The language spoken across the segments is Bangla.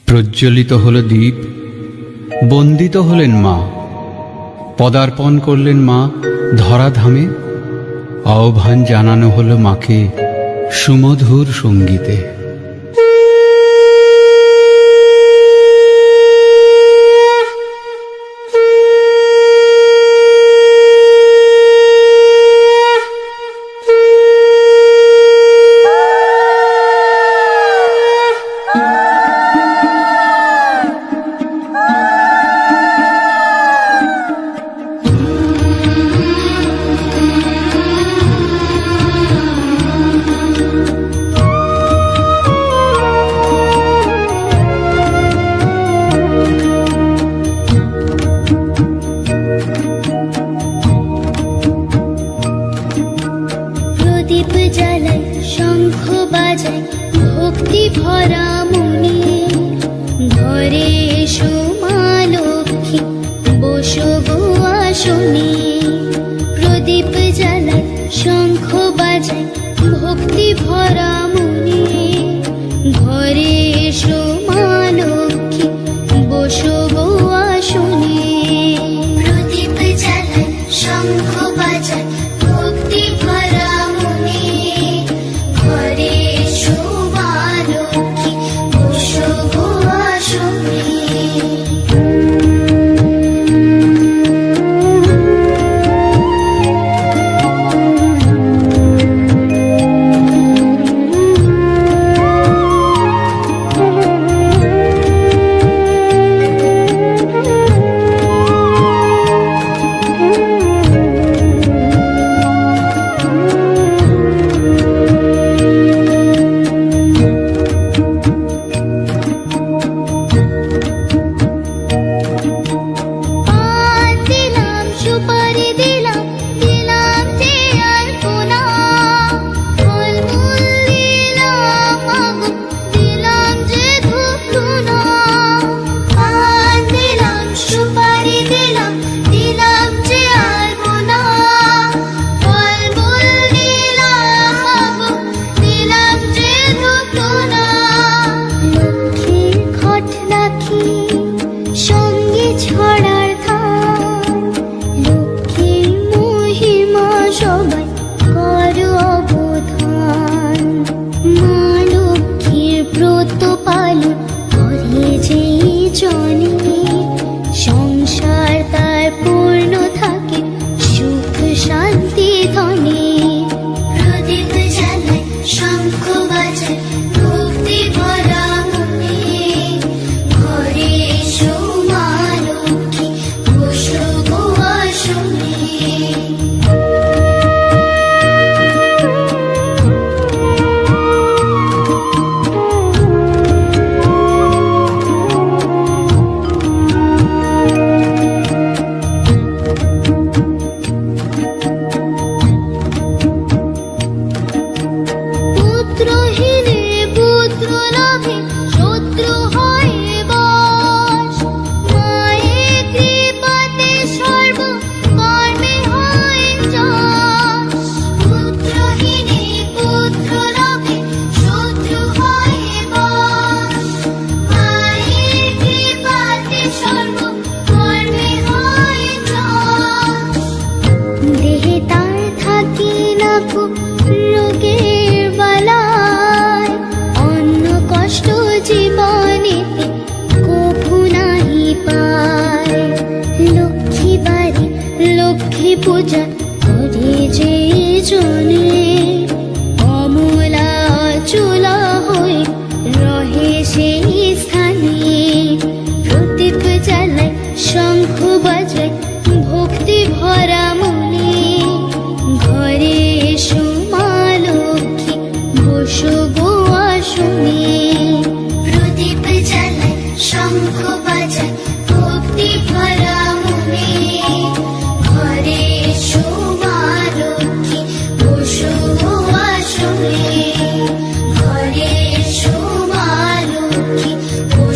প্রজ্বলিত হল দীপ, বন্দিত হলেন মা, পদার্পণ করলেন মা ধরাধামে, আহ্বান জানানো হলো মাকে সুমধুর সঙ্গীতে।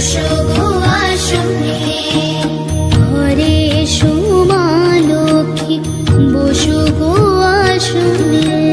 বসো গো আসনে, ঘরে এসো মা লক্ষ্মী, বসো গো আসনে।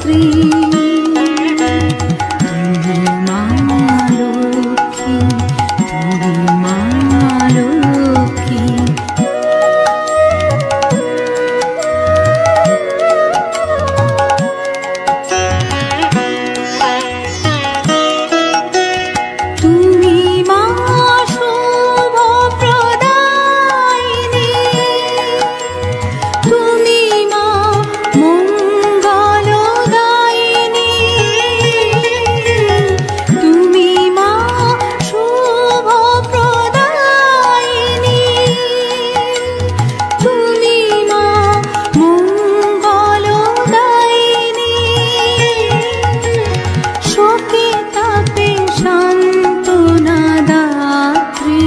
দাত্রী তুমি মা লক্ষ্মী, তুমি মা লক্ষ্মী। তুমি মা শুভ প্রদায়িনী, তুমি মা মঙ্গলদায়িনী, তুমি মা শুভ প্রদায়িনী, তুমি মা মঙ্গলদায়িনী। শোকে তাপে সান্ত্বনা দাত্রী,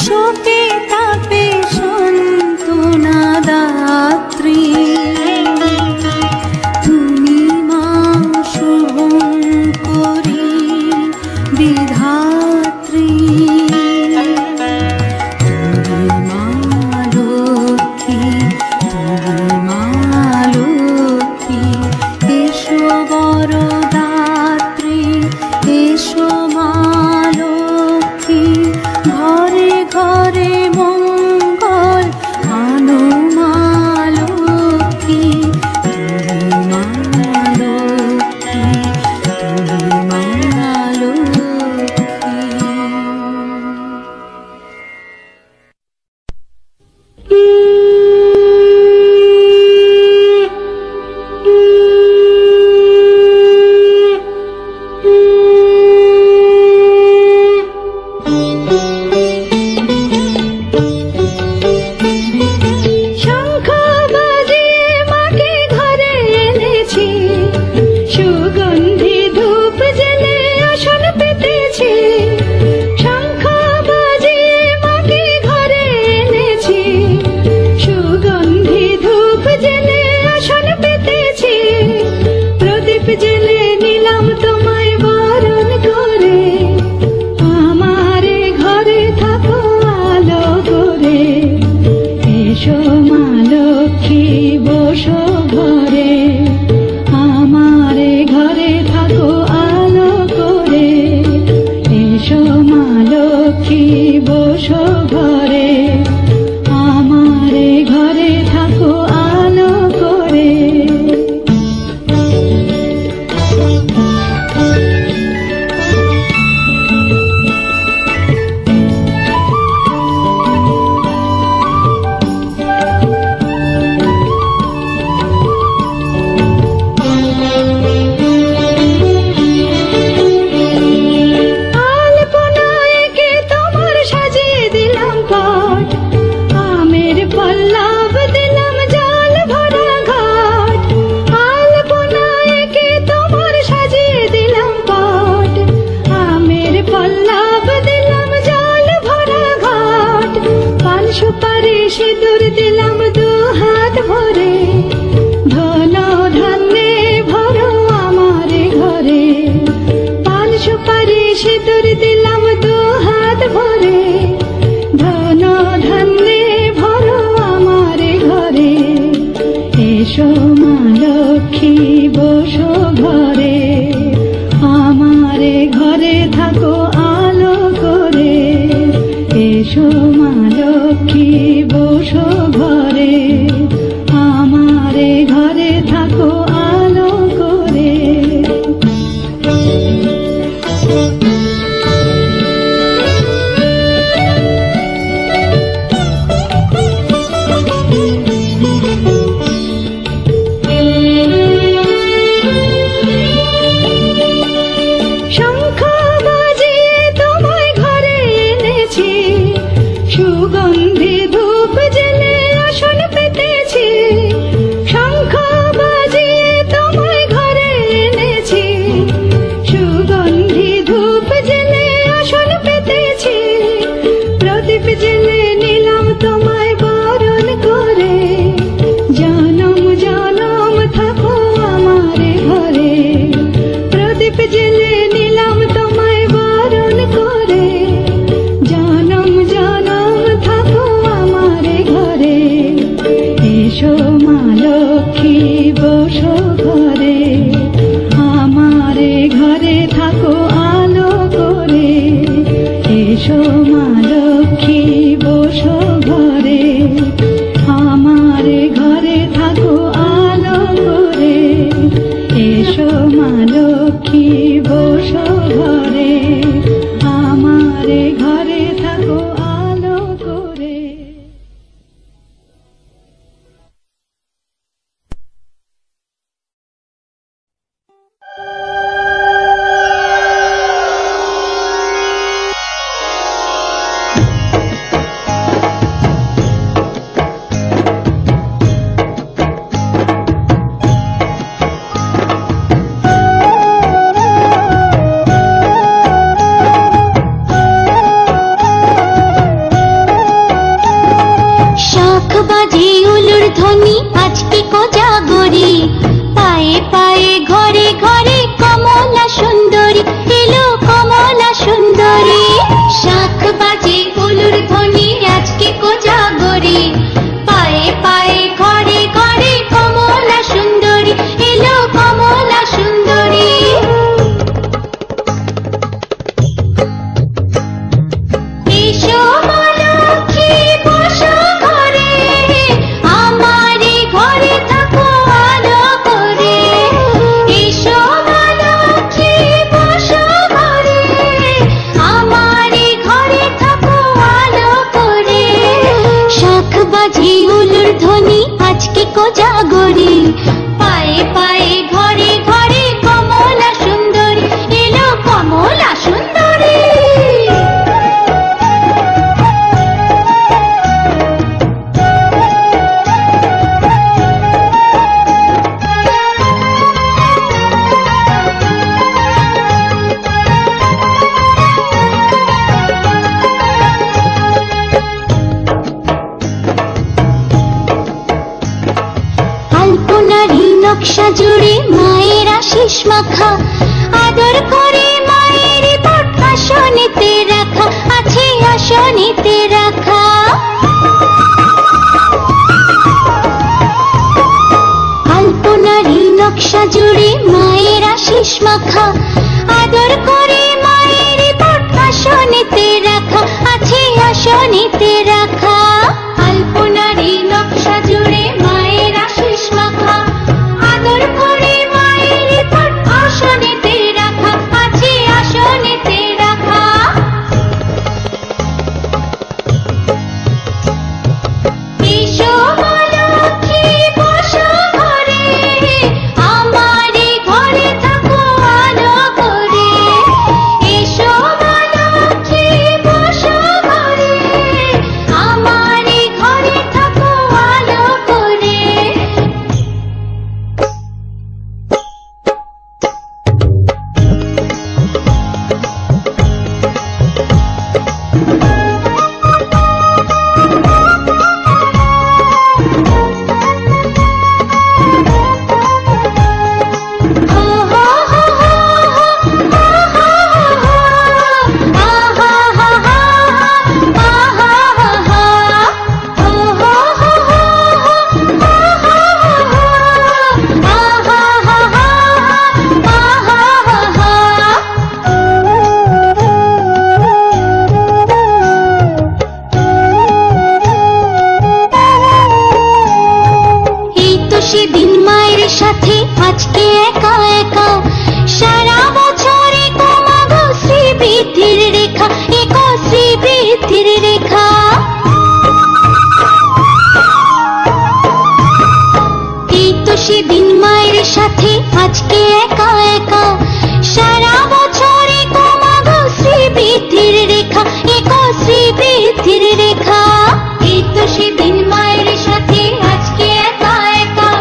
শোকে তাপে সান্ত্বনা দাত্রী, তুমি মা শুভঙ্করী বিধাত্রী, তুমি মা লক্ষ্মী, তুমি মা লক্ষ্মী। এসো বরদাত্রী, এসো মা লক্ষ্মী, ঘরে ঘরে মঙ্গল আনো মা লক্ষ্মী, তুমি মা লক্ষ্মী, তুমি মা লক্ষ্মী। শঙ্খ বাজিয়ে মাকে ঘরে এনেছি, সুগন্ধি ধূপ জেলে আসন পেতেছি। শঙ্খ বাজিয়ে মাকে ঘরে এনেছি, সুগন্ধি ধূপ জেলে আসন পেতেছি। প্রদীপ জেলে নিলাম তোমায় বরণ করে, আমারে ঘরে থাকো আলো করে। এসো মা লক্ষ্মী বসো ঘরে, আমারে ঘরে থাকো আলো করে। এসো মা লক্ষ্মী বসো ঘরে, আমারে ঘরে থাকো আলো করে। আলপনায় কে তোমার সাজিয়ে দিলাম পট, আমের পল্লব দিলাম জল ভরা ঘাট। আলপনায় কে তোমার সাজিয়ে দিলাম পট, আমের পল্লব দিলাম জল ভরা ঘাট। পান সুপারি সিঁদুর দিলাম দু হাত ভরে, ধন ধান্যে ভরো আমারে ঘরে। পান সুপারি সিঁদুর দিলাম দু হাত ভরে, ধন ধান্যে ভরো আমারে ঘরে। এসো মা লক্ষ্মী বসো ঘরে, আমারে ঘরে থাকো আলো করে। এসো মা লক্ষ্মী বসো ঘরে, আমারে ঘরে থাকো আলো করে। শঙ্খ বাজিয়ে তোমায় ঘরে এনেছি, সুগন্ধি ধূপ জেলে আসন পেতেছি। শঙ্খ বাজিয়ে গড়ি, পায়ে পায়ে ঘরে ঘরে কমলা সুন্দরী, এলো কমলা সুন্দরী। শাঁখ বাজে উলুর ধ্বনি আজকে কোজাগরি, পায়ে পায়ে ঘরে ঘরে কমলা সুন্দরী, এলো কমলা সুন্দরী। এসো মা লক্ষ্মী বসো ঘরে, আমারে ঘরে থাকো আলো করে। এসো মা লক্ষ্মী বসো ঘরে, আমারে ঘরে থাকো আলো করে। শাঁখ বাজে উলুর ধ্বনি আজকে কোজাগরি, পায়ে পায়ে ঘরে ঘরে কমলা সুন্দরী, এলো কমলা সুন্দরী। আলপনারি নকশা জুড়ে মায়ের আশিস মাখা, আদর করে মায়ের পট আসনেতে রাখা, আছে আসনেতে রাখা। আলপনারি নকশা জুড়ে মায়ের আশিস মাখা, আদর করে মায়ের পট আসনেতে রাখা, আছে আসনেতে রাখা। আলপনারি নকশা জুড়ে মায়ের আশিস মাখা, আদর করে মায়ের পট আসনেতে রাখা, আছে আসনেতে রাখা। এসো মা লক্ষ্মী বসো ঘরে, আমারে ঘরে থাকো আলো করে। এসো মা লক্ষ্মী বসো ঘরে, আমারে ঘরে থাকো আলো করে। এই তো সেদিন মায়ের সাথে আজকে একা একা, সারা বছরে কমাগো শ্রীবৃদ্ধির রেখা, এক শ্রীবৃদ্ধির রেখা। এই তো সেদিন মায়ের সাথে আজকে একা একা, সারা বছরে কমাগো শ্রীবৃদ্ধির রেখা, এক শ্রীবৃদ্ধির রেখা। এই তো সেদিন মায়ের সাথে আজকে একা একা,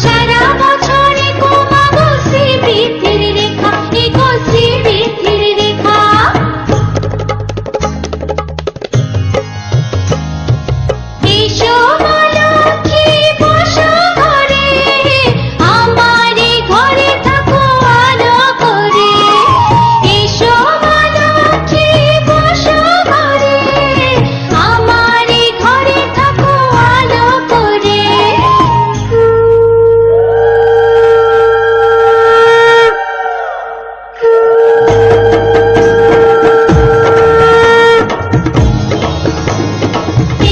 সারা বছরে কমাগো শ্রীবৃদ্ধির রেখা, এক শ্রীবৃদ্ধির রেখা। এসো মা লক্ষ্মী বসো ঘরে, আমারে ঘরে থাকো আলো করে। এসো মা লক্ষ্মী বসো ঘরে, আমারে ঘরে থাকো আলো করে।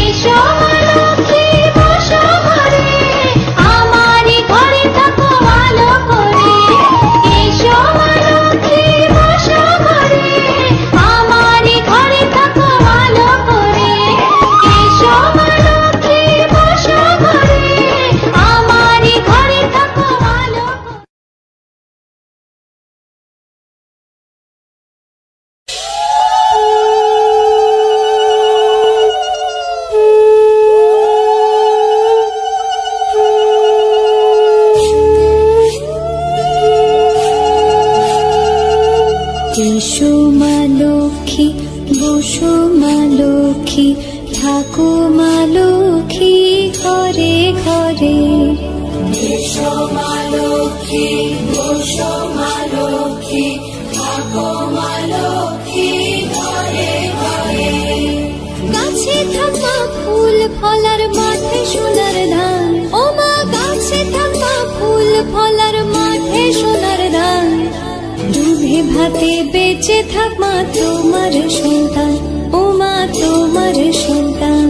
এসো মা লক্ষ্মী বসো ঘরে, আমারে ঘরে থাকো আলো করে। এসো মা লক্ষ্মী বসো ঘরে, আমারে ঘরে থাকো আলো করে। এসো মা লক্ষ্মী বসো ঘরে, আমারে ঘরে থাকো আলো করে। এসো মা লক্ষ্মী বসো মা লক্ষ্মী, থাকো মা লক্ষ্মী ঘরে ঘরে। এসো এসো মা লক্ষ্মী, বসো মা লক্ষ্মী, থাকো মা লক্ষ্মী ঘরে ঘরে। গাছে থাকা ফুল ফলার মাঠে সোনার ধান, ও মা গাছে থাকা ফুল ফলার মাঠে সোনার ধান। দুধে ভাতে বেঁচে থাক মা তোমার সন্তান, ও মা তোমার সন্তান।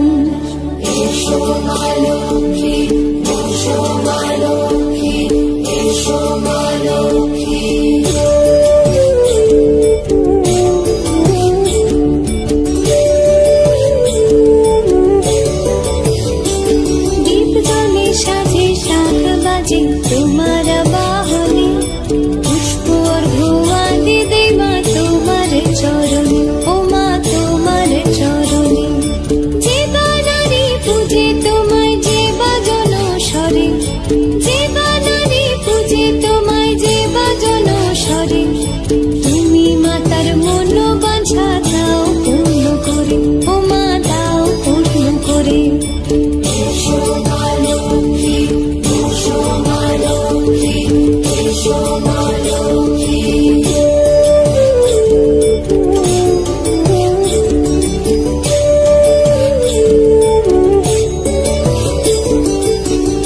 এসো মা লক্ষ্মী, বসো মা লক্ষ্মী, এসো মা লক্ষ্মী। দীপ জলে সাজে শাখ বাজে তোমার বাহনে, পুষ্প অর্ঘ্য দে মা তোমার চরণে, ও মা তোমার চরণে। যে বানারি পূজে তোমায় যে বাজন স্বরে, যে বানারি পূজে তোমায় যে বাজন স্বরে। তুমি মাতার মন বাঞ্ছা দাও পূর্ণ করে, ও মা দাও পূর্ণ করে। এসো মা লক্ষ্মী, বসো মা লক্ষ্মী, এসো মা লক্ষ্মী।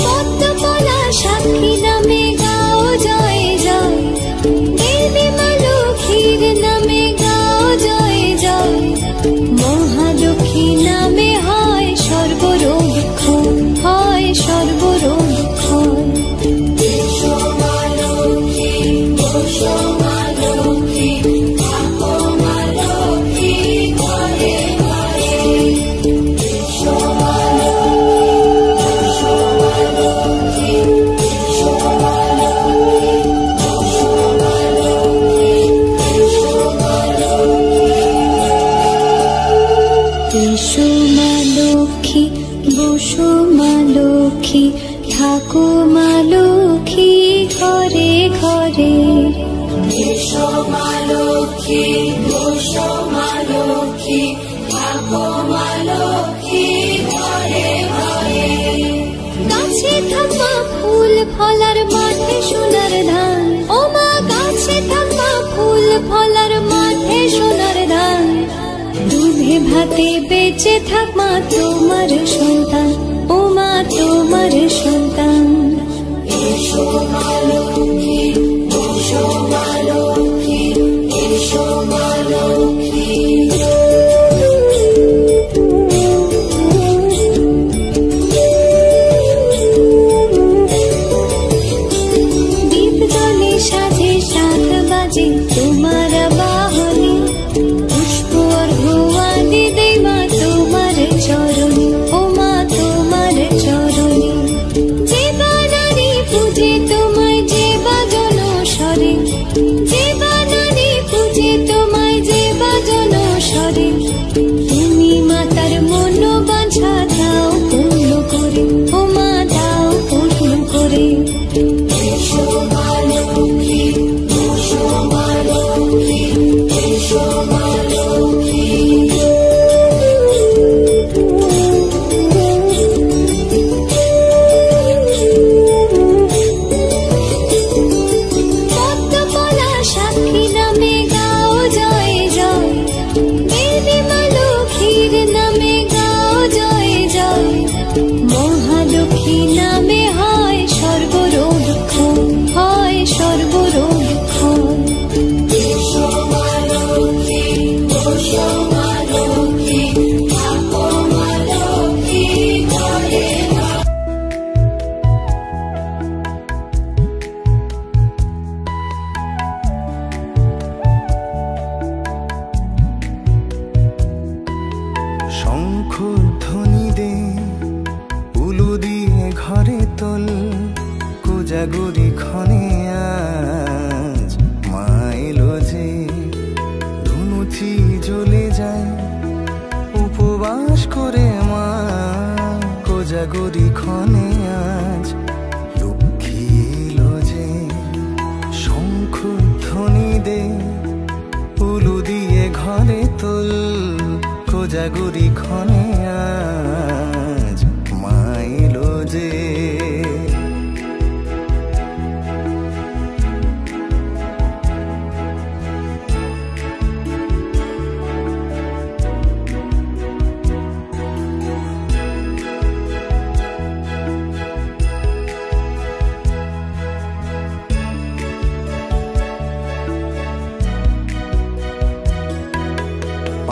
পদ্মপলা সাক্ষী নামে গাও জয় জয়, দেবী মা লক্ষ্মীর নামে গাও জয় জয়। মহালক্ষ্মী নামে হয় সর্বরোগ ক্ষয়, হয় সর্বরোগ ক্ষয়। এসো মা লক্ষ্মী, বসো মা লক্ষ্মী, থাকো মা লক্ষ্মী ঘরে ঘরে। এসো মা লক্ষ্মী, বসো মা লক্ষ্মী, এসো মা লক্ষ্মী, বসো মা লক্ষ্মী, এসো মা লক্ষ্মী। এসো মা লক্ষ্মী, বসো মা লক্ষ্মী, থাকো মা লক্ষ্মী ঘরে ঘরে। এসো মা লক্ষ্মী, বসো মা লক্ষ্মী, থাকো মা লক্ষ্মী ঘরে ঘরে। গাছে থাকা ফুল ফলার মাঠে সোনার ধান, ও মা গাছে থাকা ফুল ফলার মাঠে সোনার ধান। দুধে ভাতে বেঁচে থাক মা তোমার সন্তান, ও মা তোমার সন্তান। এসো মা লক্ষ্মী, বসো মা লক্ষ্মী, এসো মা লক্ষ্মী। দীপ জলে সাজে শাখ বাজে তোমার বাহনে, পুষ্প অর্ঘ্য দে মা তোমার চরণে, ও মা তোমার চরণে। যে বানারি পূজে তোমায় যে বাজন স্বরে, যে বানারি পূজে তোমায় যে বাজন স্বরে। তুমি মাতার মন বাঞ্ছা দাও পূর্ণ করে, ও মা দাও পূর্ণ করে। এসো মা লক্ষ্মী, বসো মা লক্ষ্মী, এসো মা লক্ষ্মী। পদ্মপলা সাক্ষী নামে গাও জয় জয়, দেবী মা লক্ষ্মীর নামে গাও জয় জয়। মহালক্ষ্মী নামে হয় সর্বরোগ ক্ষয়, হয় সর্বরোগ ক্ষয়। এসো মা লক্ষ্মী, বসো মা লক্ষ্মী, থাকো মা লক্ষ্মী ঘরে ঘরে। শঙ্খ ধ্বনি দে, উলু দিয়ে ঘরে তোল, কোজাগরি ক্ষণে আজ মা এলো যে। ধুনুচি জ্বলে যায় উপবাস করে মা, কোজাগরি ক্ষণে আজ লক্ষ্মী এলো যে। শঙ্খ ধ্বনি দে, উলু দিয়ে ঘরে তোল, কোজাগরি ক্ষণে আজ মা এলো যে।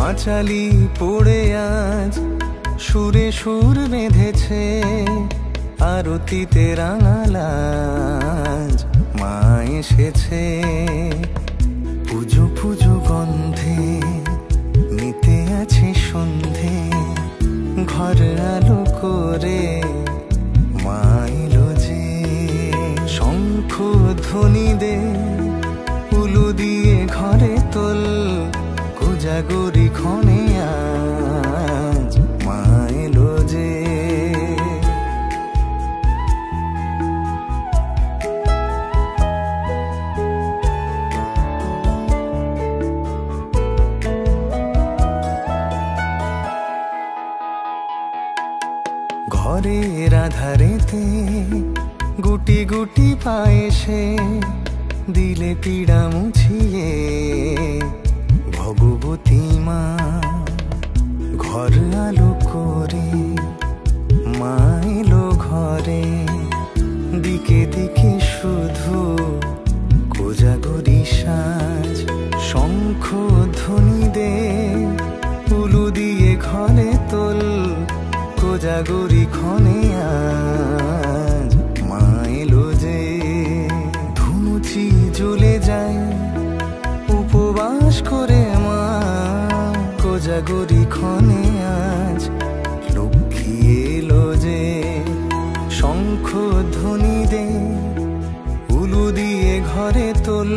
পাঁচালি পড়ে আজ সুরে সুর বেঁধেছে, আরতিতে রাঙালাজ মা এসেছে। পুজো পুজো গন্ধে নিতে আছে সন্ধে, ঘর আলো করে মা এলো যে। শঙ্খ ধ্বনি দে উলু দিয়ে ঘরে তোল, কোজাগরি ক্ষণে আজ মা এলো যে। ঘরের আধারেতে গুটি গুটি পায়েসে দিলে পীড়া মুছিয়ে ভগবতী মা। ঘর আলো করে মা এলো ঘরে, দিকে দিকে শুধু কোজাগরি সাজ। শঙ্খ ধ্বনি দে উলু দিয়ে ঘরে তোল, কোজাগরি ক্ষণে আজ মা এলো যে। ধুনুচি জ্বলে যায় উপবাস করে মা, কোজাগরি ক্ষণে আজ লক্ষ্মী এলো যে। শঙ্খ ধ্বনি দে উলু দিয়ে ঘরে তোল,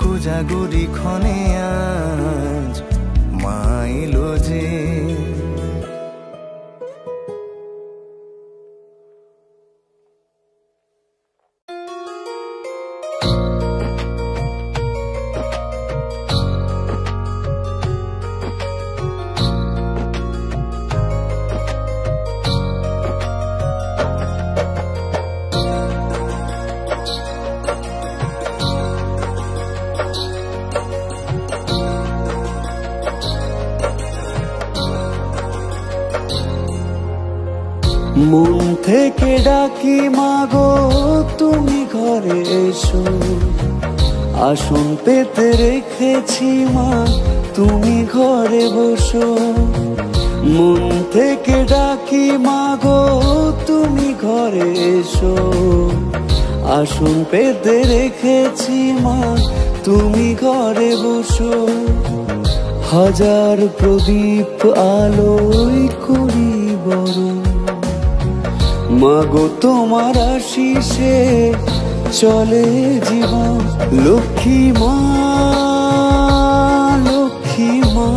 কোজাগরি ক্ষণে আজ মা এলো যে। মন থেকে ডাকি মাগো তুমি ঘরে এসো, আসন পেতে রেখেছি মা তুমি ঘরে বসো। মন থেকে ডাকি মাগো তুমি ঘরে এসো, আসন পেতে রেখেছি মা তুমি ঘরে বসো। হাজার প্রদীপ আলোয় করি বরণ, মাগো তোমার আশিসে চলে জীবন। লক্ষ্মী মা লক্ষ্মী মা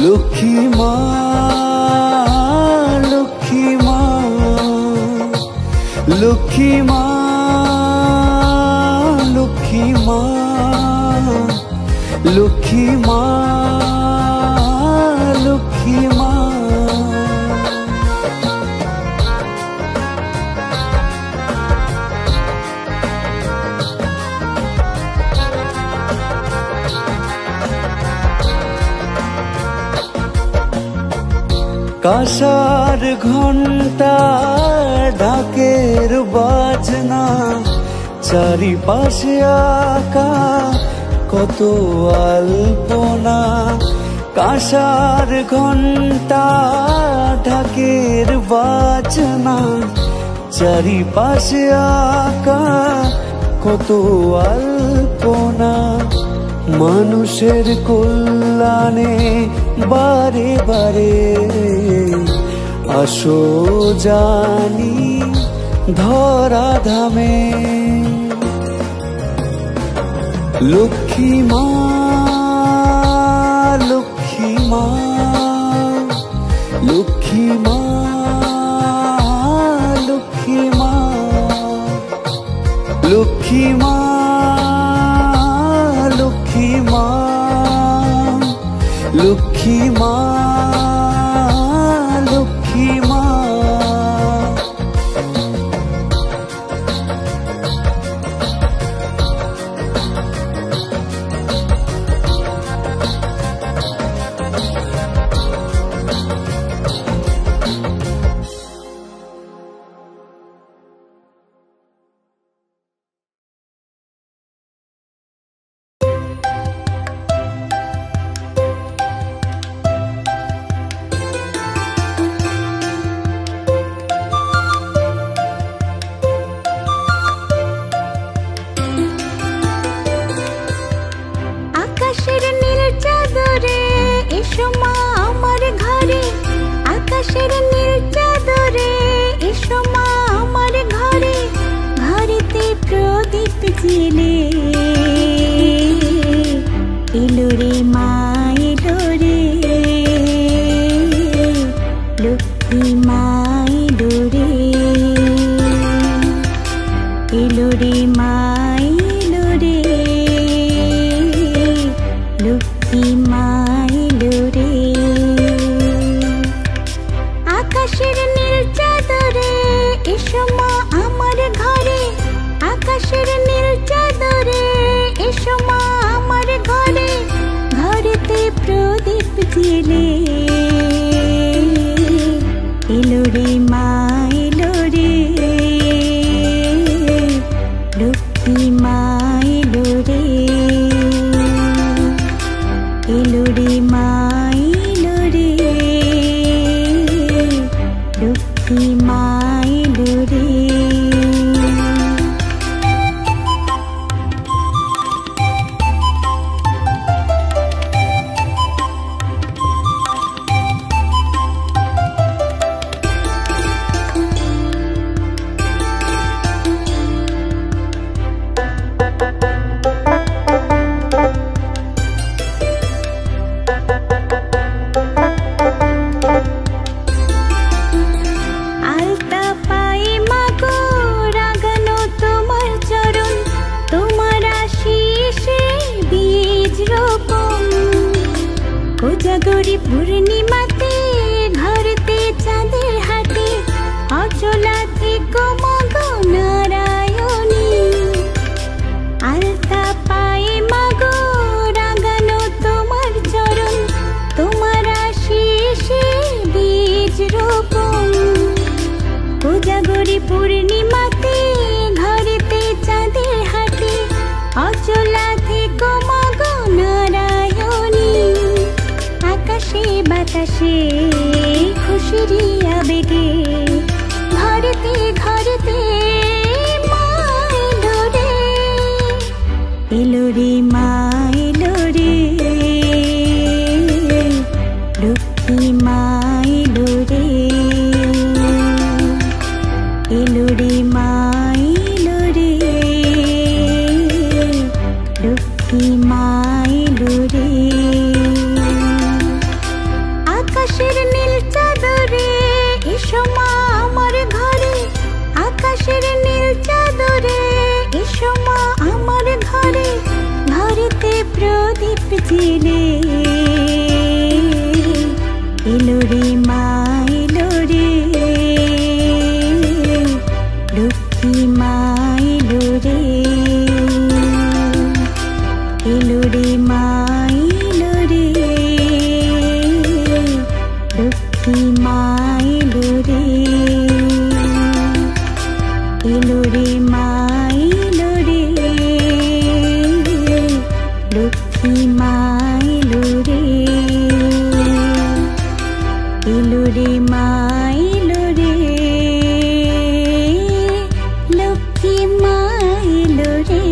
লক্ষ্মী মা লক্ষ্মী মা লক্ষ্মী মা লক্ষ্মী মা লক্ষ্মী মা লক্ষ্মী মা। কাঁসার ঘণ্টা ঢাকের বাজনা, চারিপাশে আঁকা কত আলপনা। কাঁসার ঘণ্টা ঢাকের বাজনা, চারিপাশে আঁকা কত আলপনা। মানুষের কল্যাণে বারে বারে আসো জানি ধরা ধামে। লক্ষ্মী মা লক্ষ্মী মা লক্ষ্মী মা লক্ষ্মী মা লক্ষ্মী মা লক্ষ্মী মা লক্ষ্মী মা লক্ষ্মী মা। এসো মা আমার ঘরে আকাশের নীল চাদরে, এসো মা আমার ঘরে ঘরেতে প্রদীপ জেলে। এলো রে মা এলো রে, লক্ষ্মী মা এলো রে, এলো রে মা এলো রে, লক্ষ্মী মা এলো রে। আকাশের নীল চাদরে, এসো মা আমার ঘরে আকাশের নীল চাদরে, এসো মা আমার ঘরে ঘরেতে প্রদীপ জেলে। এলো রে মা এলো রে, লক্ষ্মী মা এলো রে, এলো রে মা এলো রে, লক্ষ্মী মা এলো রে। আলতা পায়ে মাগো রাগানো তোমার চরণ, তোমার আশিসে বীজ রোপণ। কোজাগরি পূর্ণিমাতে ঘরেতে চাঁদের হাটে, অচলা থেকো মাগো নারায়ণী। আলতা পায়ে মাগো রাগানো তোমার চরণ, তোমার আশিসে বীজ রোপণ। কোজাগরি পূর্ণিমাতে ঘরেতে চাঁদের হাটে, অচলা থেকো মাগো নারায়ণী। আকাশে বাতাসে খুশির আবেগে ঘরেতে ঘরেতে মা এলো রে, এলো রে মা এলো রে, লক্ষ্মী মা এলো রে, এলো রে মা এলো রে, লক্ষ্মী মা এলো রে। আকাশের নীল চাদরে, এসো মা আমার ঘরে আকাশের নীল চাদরে, এসো মা আমার ঘরে ঘরেতে প্রদীপ জেলে। এলো রে মা এলো রে, লক্ষ্মী মা এলো রে, এলো রে মা এলো রে, লক্ষ্মী মা এলো রে, এলো রে মা এলো রে, লক্ষ্মী মা এলো রে, এলো রে মা এলো রে, লক্ষ্মী মা এলো রে।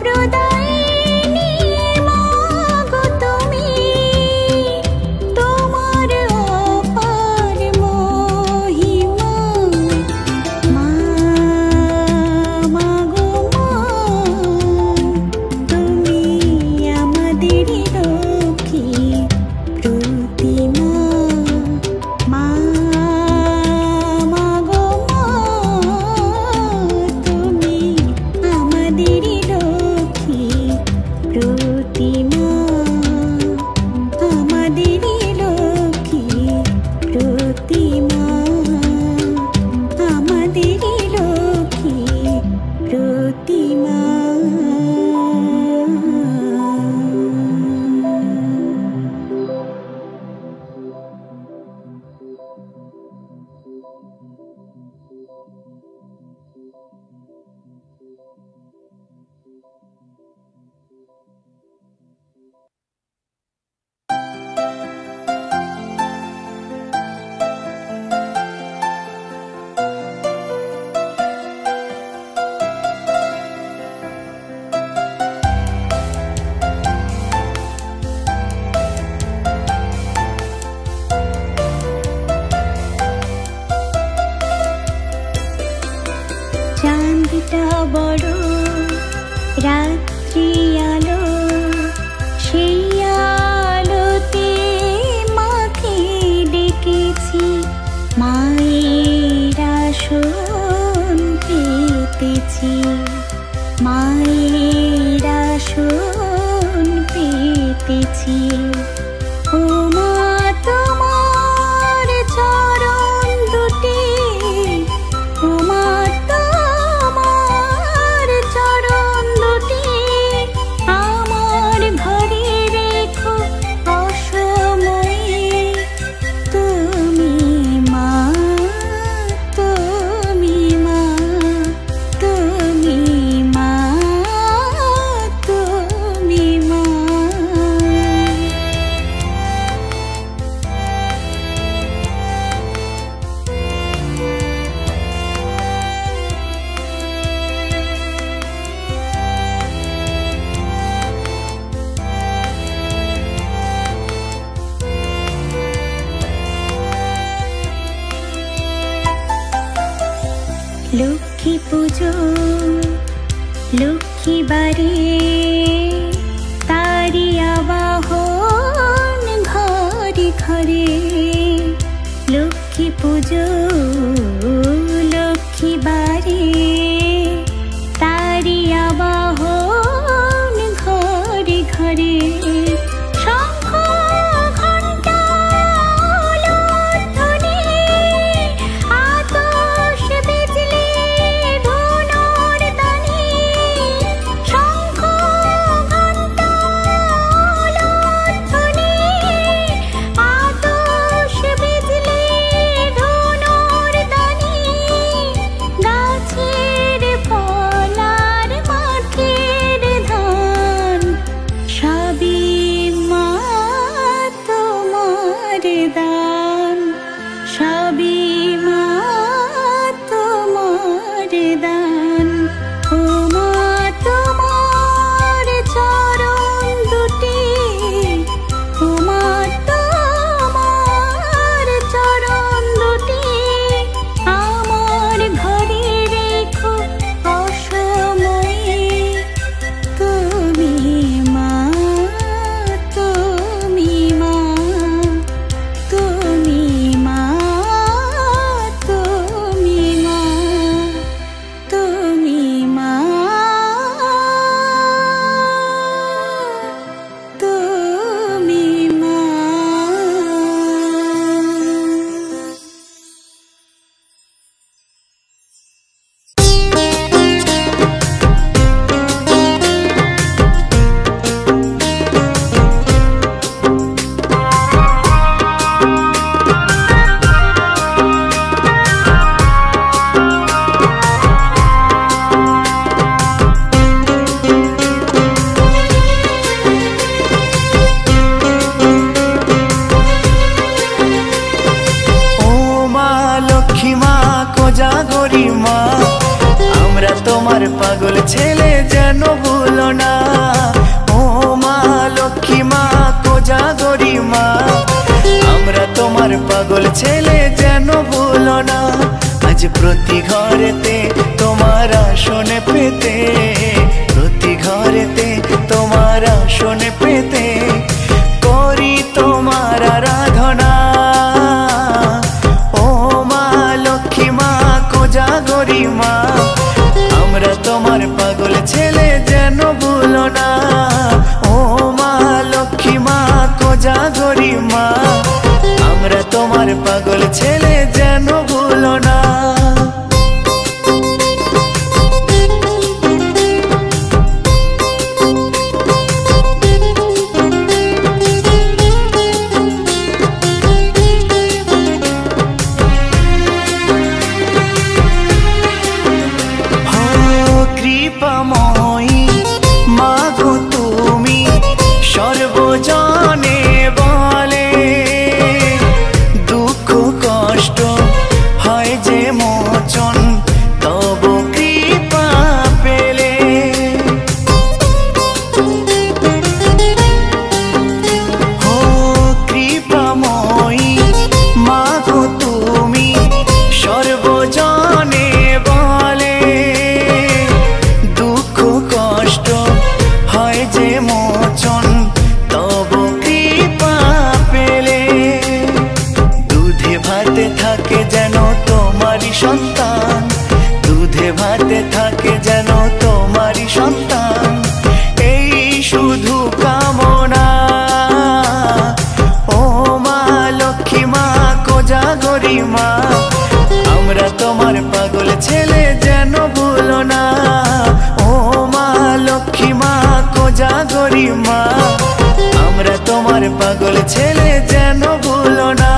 প্রদায়িনী মা গো তুমি, তোমার অপার মহিমা। মা মা গো মা, তুমি আমাদের লক্ষ্মী প্রতিমা। মা মা গো মা, তুমি আমাদের লক্ষ্মী প্রতিমা। আমাদের লক্ষ্মী প্রতিমা, আমাদের লক্ষ্মী প্রতিমা। চাঁদটা বড় রাত্রি আলো, সেই আলোতে মাকে ডেকেছি। মায়ের আসন পেতেছি, মায়ের আসন পেতেছি। ও মা তোমার চরণ দুটি, ও মা তোমার চরণ দুটি আমার ঘরে রেখো অসময়ে। তুমি মা, তুমি মা, তুমি মা, তুমি মা। লক্ষ্মী পুজো লক্ষ্মী বাড়ি, তারি আবাহন ঘরে ঘরে। লক্ষ্মী পুজো লক্ষ্মী বাড়ি, তারি আবাহন ঘরে ঘরে। শঙ্খ ঘণ্টা উলুধ্বনি, আতশ বিজলি ধুনোর ধ্বনি। শঙ্খ ঘণ্টা উলুধ্বনি, আতশ বিজলি ধুনোর ধ্বনি। গাছের ফল আর মাঠের ধান সবই ছেলে যেন ভুলো না। ও মা লক্ষ্মী মা কোজাগরী মা, আমরা তোমার পাগল ছেলে যেন ভুলো না। আজ প্রতি ঘরেতে তোমার আসন পেতে, প্রতি ঘরেতে তোমার আসন পেতে করি তোমার আরাধনা। ও মা লক্ষ্মী মা কোজাগরী মা, আমরা তোমার পাগল ছেলে যেন ভুলো না। ও মা লক্ষ্মী মা কোজাগরী মা, আমরা তোমার পাগল ছেলে যেন ভুলো না। কৃপাময়ী মা গো তুমি সর্বজনে বলে, দুঃখ কষ্ট হয় যে মোচন তব কৃপা পেলে। ও কৃপাময়ী মা গো তুমি সর্বজনে বলে, দুঃখ কষ্ট হয় যে মোচন তব কৃপা পেলে। দুধে ভাতে থাকে যেন তোমারই সন্তান, দুধে ভাতে থাকে যেন তোমারই সন্তান, এই শুধু কামনা। ও মা লক্ষ্মী মা কোজাগরী মা, আমরা তোমার পাগল ছেলে যেন ভুলো না। ও মা লক্ষ্মী মা কোজাগরী মা, আমরা তোমার পাগল ছেলে যেন ভুলো না।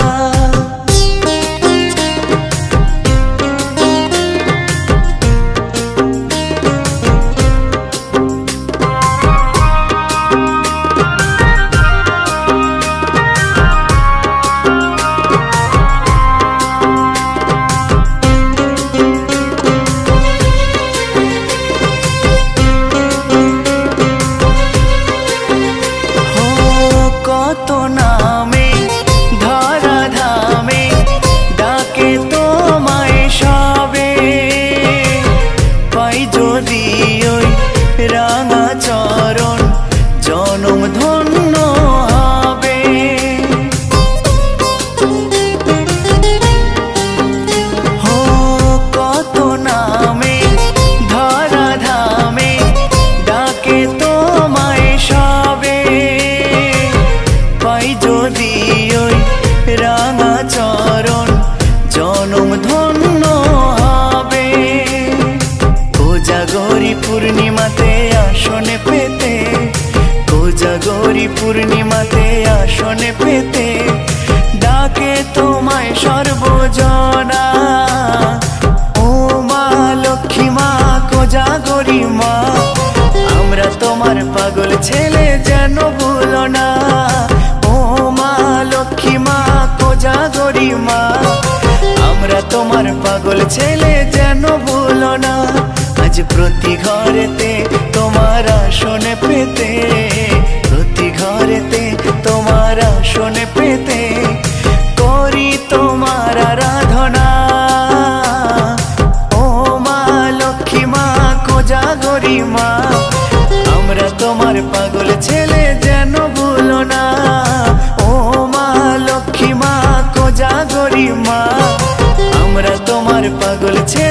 কত নামে ধরা ধামে ডাকে তোমায় সবে, পাই যদি ওই রাঙা চরণ জনম ধন্য হবে। ও কত নামে ধরা ধামে ডাকে তোমায় সবে, পাই যদি ওই রাঙা চরণ জনম ধন্য হবে। কোজাগরী পূর্ণিমাতে আসনে পেতে, কোজাগরী পূর্ণিমাতে আসনে পেতে ডাকে তোমায় সর্বজনা। ও মা লক্ষ্মী মা কোজাগরী মা, আমরা তোমার পাগল ছেলে যেন ভুলো না। ও মা লক্ষ্মী মা কোজাগরী মা, আমরা তোমার পাগল ছেলে যেন ভুলো না। আজ প্রতি ঘরেতে তোমার আসন পেতে, প্রতি ঘরেতে তোমার আসন পেতে করি তোমার আরাধনা। ও মা লক্ষ্মী মা কোজাগরী মা, আমরা তোমার পাগল ছেলে যেন ভুলো না। ও মা লক্ষ্মী মা কোজাগরী মা, আমরা তোমার পাগল ছেলে